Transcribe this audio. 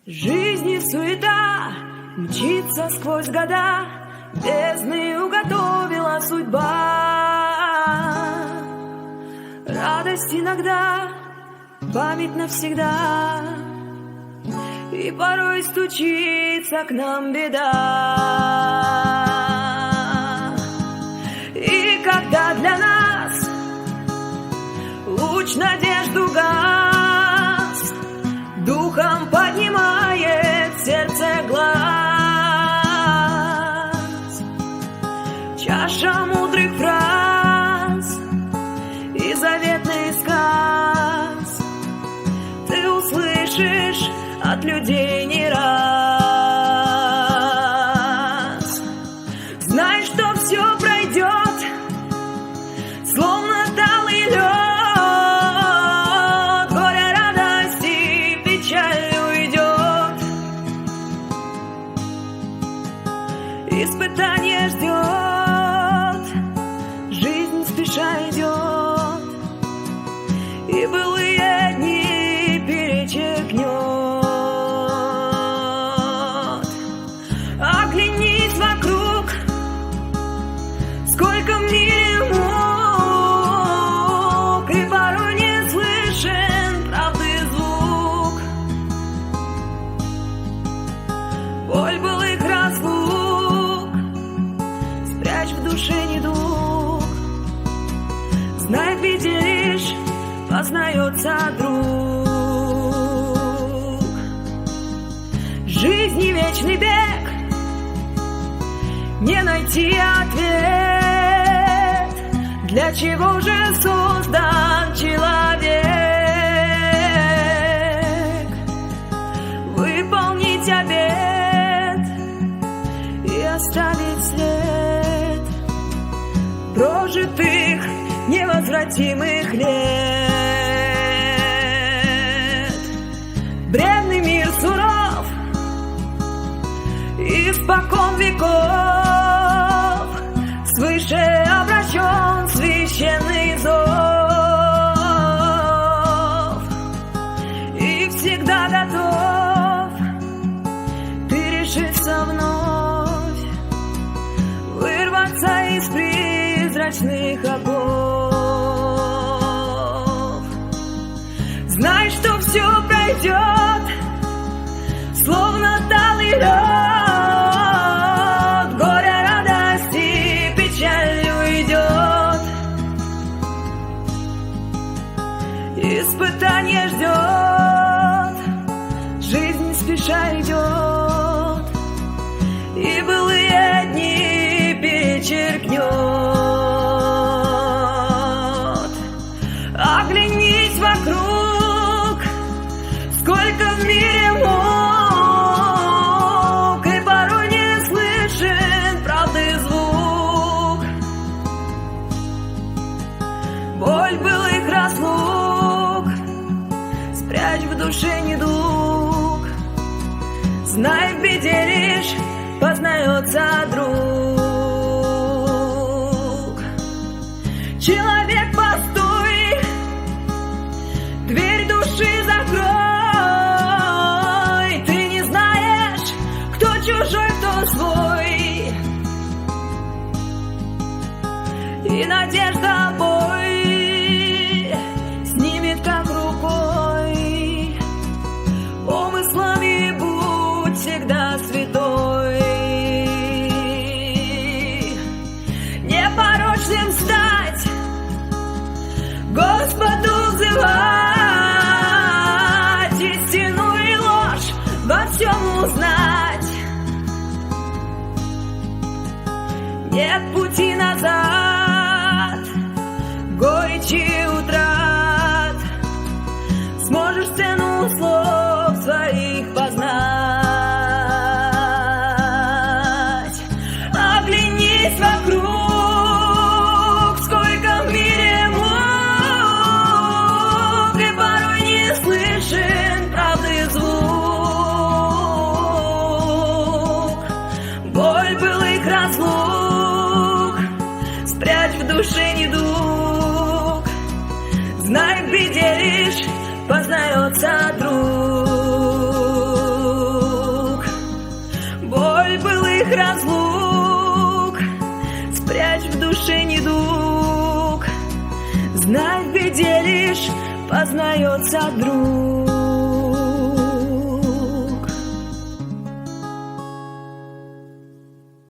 Жизни суета мчится сквозь года, бездны уготовила судьба. Радость иногда, память навсегда, и порой стучится к нам беда. И когда для нас луч надежду гас, духом поднимает сердце глаз, чаша мудрых фраз и заветный сказ ты услышишь от людей не раз. Знай, что все пройдет, словно талый лед, горе, радости, печаль уйдет. Испытание ждет, жизнь спеша идет, и былые дни перечеркнет. Оглянись вокруг, сколько в мире мук, и порой не слышен правды звук. Боль былых разлук спрячь в душе недуг. Знай, в беде лишь познается друг. Жизни вечный бег, не найти ответ, для чего же создан человек. Выполнить обет и оставить след прожитых невозвратимых лет. Бренный мир суров, испокон веков свыше обращен священный зов, и всегда готов ты решиться вновь, вырваться из призрачных оков. Знай, что все пройдет, словно талый лед, горе, радости, печаль уйдет. Испытание ждет, жизнь спеша идет, и былые дни перечеркнет. Оглянись вокруг, сколько в мире мук, и порой не слышен правды звук. Боль былых разлук спрячь в душе недуг. Знай, в беде лишь познается друг. Человек, постой, дверь души закрой. Ты не знаешь, кто чужой, кто свой, и надежда бой снимет как рукой. Помыслами будь всегда святой, непорочным стать, Господу взывать, истину и ложь во всем узнать. Нет пути назад, горечи утрат, сможешь цену слов своих познать. Оглянись вокруг, сколько в мире мук, и порой не слышен правды звук. Боль былых разлук прячь в душе недуг. Знай, в беде лишь познается друг.